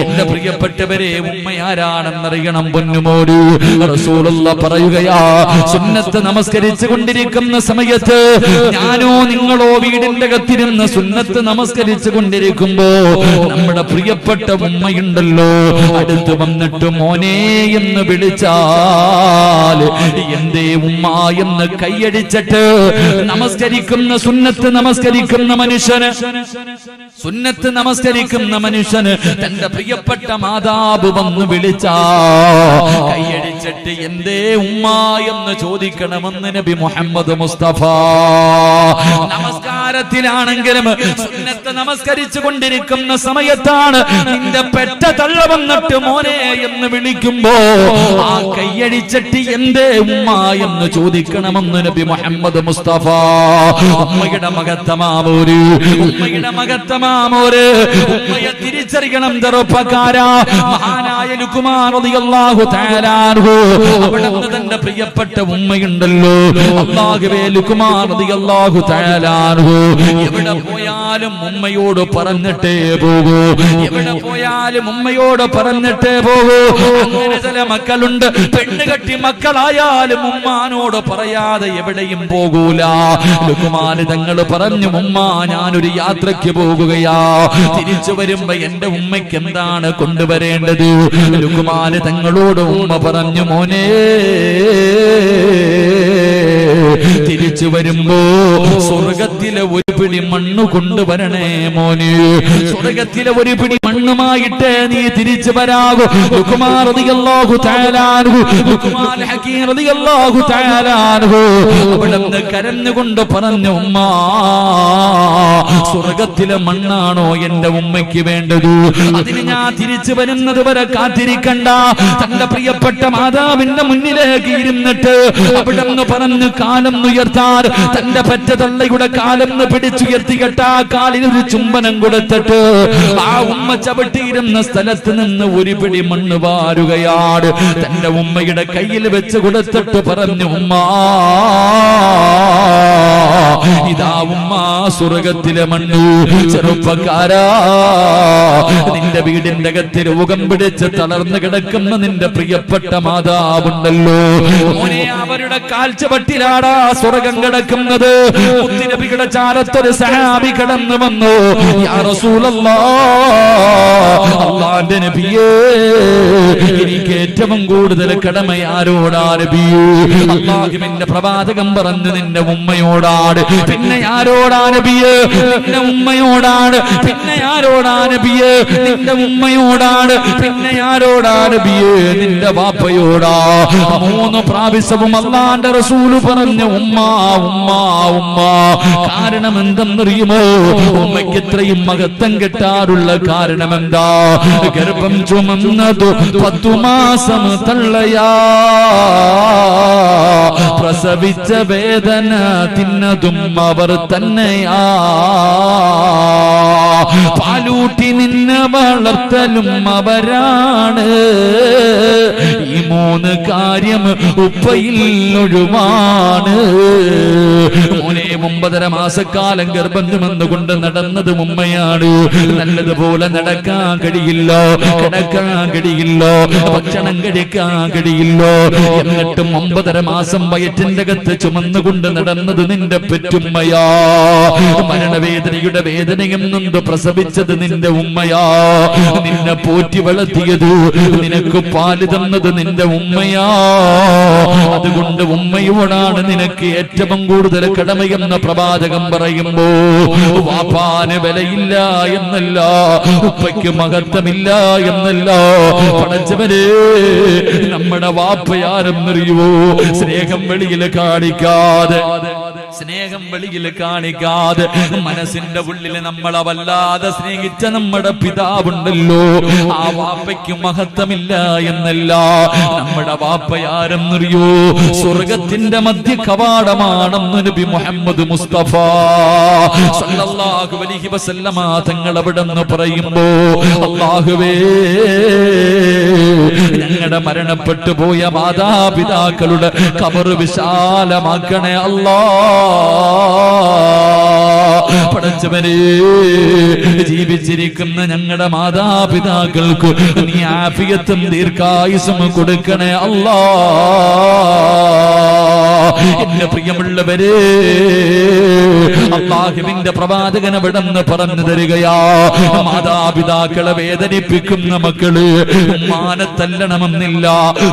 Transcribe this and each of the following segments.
എന്റെ പ്രിയപ്പെട്ടവരെ, ഉമ്മയാരാണെന്നറിയണം പൊന്നുമോര്. റസൂലുള്ളാഹി പറയുകയാ, സുന്നത്ത് നമസ്കരിച്ചു കൊണ്ടിരിക്കുന്ന സമയത്ത് ഞാനോ നിങ്ങളോ വീടിന്റെ അകത്തിരുന്ന് സുന്നത്ത് നമസ്കരിച്ചു കൊണ്ടിരിക്കുമ്പോ നമ്മുടെ പ്രിയപ്പെട്ട ഉമ്മയുണ്ടല്ലോ, അടുത്ത് വന്നിട്ട് മോനെ എന്ന് വിളിച്ചാൽ എന്തേ ഉമ്മ എന്ന് കൈയടിച്ചിട്ട് നമസ്കരിക്കുന്ന സുന്നത്ത് നമസ്കരിക്കുന്ന മനുഷ്യന് തന്റെ പ്രിയപ്പെട്ട മാതാവ് വന്ന് വിളിച്ചാ കൈയടിച്ചിട്ട് എന്തേ ഉമ്മ എന്ന് ചോദിക്കണമെന്ന് നബി മുഹമ്മദ് മുസ്തഫ. നമസ്കാരത്തിലാണെങ്കിലും സുന്നത്ത് നമസ്കരിച്ചു കൊണ്ടിരിക്കുന്ന സമയത്താണ് നിന്റെ പെറ്റ തള്ള വന്നിട്ട് മോനെ എന്ന് വിളിക്കുമ്പോ ആ കൈയടിച്ചിട്ട് എന്തേ ഉമ്മ എന്ന് ചോദിക്കണമെന്ന് നബി മുഹമ്മദ് മുസ്തഫ. ഉമ്മയുടെ മഹത്വമാമോര്, ഉമ്മയെ തിരിച്ചറിയണം ചെറുപ്പക്കാരാ. മഹാനായ ലുഖ്മാൻ റളിയല്ലാഹു തആല അൻഹു, അവിടുന്ന് തന്റെ പ്രിയപ്പെട്ട ഉമ്മയുണ്ടല്ലോ, അല്ലാഹുവേ ലുഖ്മാൻ റളിയല്ലാഹു തആല അൻഹു എവിടെ പോയാലും ഉമ്മയോട് പറഞ്ഞിട്ടേ പോകൂ, എവിടെ പോയാലും ഉമ്മയോട് പറഞ്ഞിട്ടേ പോകൂ. അങ്ങനെ ചില മക്കളുണ്ട്, പെണ്ണുകെട്ടി മക്കളായാലും ഉമ്മാനോട് പറയാതെ എവിടെയും പോകൂല. ലുഖ്മാൻ തങ്ങൾ പറഞ്ഞു, ഉമ്മ ഞാനൊരു യാത്രയ്ക്ക് പോകുകയാ, തിരിച്ചു വരുമ്പോ എന്റെ ഉമ്മയ്ക്ക് എന്താണ് കൊണ്ടുവരേണ്ടത്? ലുഖ്മാൻ തങ്ങളോട് ഉമ്മ പറഞ്ഞു, മോനെ തിരിച്ചു വരുമ്പോ സ്വർഗത്തിലെ ഒരു പിടി മണ്ണ് കൊണ്ടുവരണേ മോനെ, സ്വർഗത്തിലെ ഒരു പിടി മണ്ണുമായിട്ട് നീ തിരിച്ചു വരാകൂ. ലുഖ്മാൻ റളിയല്ലാഹു തആല അൻഹു, ലുഖ്മാൻ ഹകീം റളിയല്ലാഹു തആല അൻഹു അവിടുന്ന് കരഞ്ഞുകൊണ്ട് പറഞ്ഞു, ഉമ്മ സ്വർഗത്തിലെ മണ്ണാണോ എന്റെ ഉമ്മയ്ക്ക് വേണ്ടത്? അതിന് ഞാൻ തിരിച്ചു വരുന്നത് വരെ കാത്തിരിക്കണ്ട. തന്റെ പ്രിയപ്പെട്ട മാതാവിന്റെ മുന്നിലേക്ക് ഇരുന്നിട്ട് അവിടുന്ന് പറഞ്ഞു, കാലം ഉയർത്താൻ തന്റെ പറ്റ തള്ളയുടെ കാലം പിടിച്ചുയർത്തി കേട്ട ആ കാലിൽ ഒരു ചുംബനം കൊടുത്തിട്ട് ആ ഉമ്മ ചവിട്ടിയിരുന്ന സ്ഥലത്ത് നിന്ന് ഒരു പിടി മണ്ണ് വാരുകയാണ്. തന്റെ ഉമ്മയുടെ കയ്യിൽ വെച്ച് കൊടുത്തിട്ട് പറഞ്ഞു, ഉമ്മ ഇതാ ഉമ്മ സ്വർഗത്തിലെ മണ്ണ്. ചെറുപ്പക്കാരാ, നിന്റെ വീടിന്റെ അകത്ത് രോഗം പിടിച്ച് തളർന്നു കിടക്കുന്ന നിന്റെ പ്രിയപ്പെട്ട മാതാവുണ്ടല്ലോ, മോനെ അവരുടെ കാൽച്ചവട്ടിലാടാ സ്വർഗം കിടക്കുന്നത്. മുത്തുനബിയുടെ ചാരത്തൊരു സഹാബി കടന്നു വന്നു, യാ റസൂലല്ലാഹ്, അല്ലാഹുവിന്റെ നബിയേ, എനിക്ക് ഏറ്റവും കൂടുതൽ കടമ ആരോടാ നബിയേ? അല്ലാഹുവിന്റെ പ്രവാചകൻ പറഞ്ഞു, നിന്റെ ഉമ്മയോടാണ്. പിന്നെ ആരോടാ നബിയേ? നിന്റെ ഉമ്മയോടാണ്. പിന്നെ ആരോടാ നബിയേ? നിന്റെ ഉമ്മയോടാണ്. പിന്നെ ആരോടാ നബിയേ? നിന്റെ വാപ്പയോടാ. 3 പ്രാവശ്യവും അല്ലാഹുവിന്റെ റസൂൽ പറഞ്ഞു, ഉമ്മ ഉമ്മ ഉമ്മ. കാരണം എന്തെന്നറിയുമോ? ഉമ്മയ്ക്ക് ഇത്രയും മഹത്വം കിട്ടാറുള്ള കാരണം എന്താ? ഗർഭം ചുമന്നതു 10 മാസം തള്ളയാ, പ്രസവിച്ച വേദന തിന്നതും അവർ തന്നെയാ, പാലൂട്ടി നിന്നെ വളർത്തലും അവരാണ്. ഈ 3 കാര്യം ഉപ്പയിൽ ഒഴിവാണ്. മോനെ 9.5 മാസക്കാലം ഗർഭം ചുമന്നുകൊണ്ട് നടന്നത് ഉമ്മയാണ്. നല്ലതുപോലെ നടക്കാൻ കഴിയില്ല, കിടക്കാൻ കഴിയില്ല, ഭക്ഷണം കഴിക്കാൻ കഴിയില്ല. എന്നിട്ടും 9.5 മാസം വയറ്റിന്റെ അകത്ത് ചുമന്നുകൊണ്ട് നടന്നത് നിന്റെ പെറ്റുമ്മയാ. മരണവേദനയുടെ വേദനയും നൊന്ത് പ്രസവിച്ചത് നിന്റെ ഉമ്മയാ. നിന്നെ പോറ്റി വളർത്തിയത്, നിനക്ക് പാല് തന്നത് നിന്റെ ഉമ്മയാ. അതുകൊണ്ട് ഉമ്മയോടാണ് നിനക്ക് ഏറ്റവും കൂടുതൽ കടമയെന്ന പ്രവാചകൻ പറയുമ്പോ വാപ്പാന് വിലയില്ല എന്നല്ല, ഉപ്പയ്ക്ക് മഹത്വമില്ല എന്നല്ല. പടച്ചവരെ, നമ്മുടെ വാപ്പയാരെന്നറിയുവോ? സ്നേഹം വെളിയിൽ കാണിക്കാതെ, സ്നേഹം വെളിയിൽ കാണിക്കാതെ മനസ്സിന്റെ ഉള്ളിൽ നമ്മളെ വല്ലാതെ സ്നേഹിച്ച നമ്മുടെ പിതാവുണ്ടല്ലോ, ആ വാപ്പയ്ക്ക് മഹത്വമില്ല എന്നല്ല. നമ്മുടെ വാപ്പയാരെന്നറിയോ? സ്വർഗത്തിന്റെ മധ്യ കവാടമാണെന്ന് നബി മുഹമ്മദ് മുസ്തഫ സല്ലല്ലാഹു അലൈഹി വസല്ലമ തങ്ങൾ അവിടെന്ന് പറയുമ്പോ, അല്ലാഹുവേ, ഞങ്ങളുടെ മരണപ്പെട്ടു പോയ മാതാപിതാക്കളുടെ ഖബർ വിശാലമാക്കണേ അല്ലാഹ്. പടച്ചവനെ ജീവിച്ചിരിക്കുന്ന ഞങ്ങളുടെ മാതാപിതാക്കൾക്ക് നീ ആഫിയത്തും ദീർഘായുസ്സും കൊടുക്കണേ അല്ലാ. എന്റെ പ്രിയമുള്ളവരെ, അല്ലാഹുവിന്റെ പ്രവാചകൻ അവിടെന്ന് പറഞ്ഞു തരികയാ, മാതാപിതാക്കളെ വേദനിപ്പിക്കുന്ന മക്കള് ഉമ്മാനെ തല്ലണമെന്നില്ല,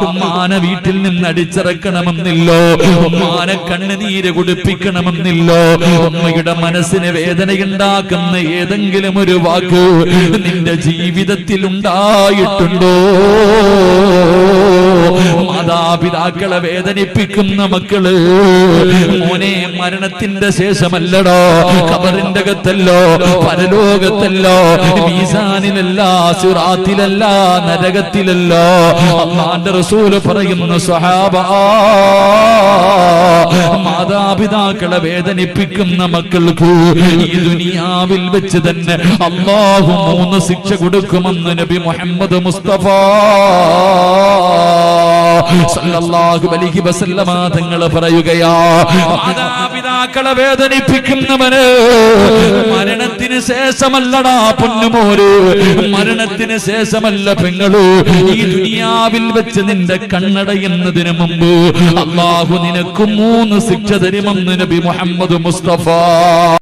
ഉമ്മാനെ വീട്ടിൽ നിന്ന് അടിച്ചിറക്കണമെന്നില്ലോ, ഉമ്മാനെ കണ്ണുനീര് കുടിപ്പിക്കണമെന്നില്ലോ. ഉമ്മയുടെ മനസ്സിന് വേദനയുണ്ടാക്കുന്ന ഏതെങ്കിലും ഒരു വാക്ക് നിന്റെ ജീവിതത്തിൽ ഉണ്ടായിട്ടുണ്ടോ? മാതാപിതാക്കളെ വേദനിപ്പിക്കുന്ന മക്കള്, മോനെ മരണത്തിന്റെ ശേഷമല്ലടോ, ഖബറിന്റെ അകത്തല്ലോ, പരലോകത്തല്ലോ, മീസാനിലല്ല, സിറാത്തിലല്ല, നരകത്തിലല്ലോ. അല്ലാഹുവിന്റെ റസൂൽ പറയുന്നു, സ്വഹാബാ, മാതാപിതാക്കളെ വേദനിപ്പിക്കുന്ന മക്കൾക്ക് ഈ ദുനിയാവിൽ വെച്ച് തന്നെ അല്ലാഹു 3 ശിക്ഷ കൊടുക്കുമെന്ന് നബി മുഹമ്മദ് മുസ്തഫ സല്ലല്ലാഹു അലൈഹി വസല്ലമ തങ്ങൾ പറയുകയാ, മാതാപിതാക്കളെ വേദനിപ്പിക്കുന്നവന് മരണത്തിന് ശേഷമല്ലടാ പൊന്നുമോര്, മരണത്തിന് ശേഷമല്ല പെങ്ങള്, ഈ ദുനിയാവിൽ വെച്ച് നിന്റെ കണ്ണടയുന്നതിന് മുമ്പ് അല്ലാഹു നിനക്ക് 3 ശിക്ഷ തരുമെന്ന് നബി മുഹമ്മദ് മുസ്തഫ.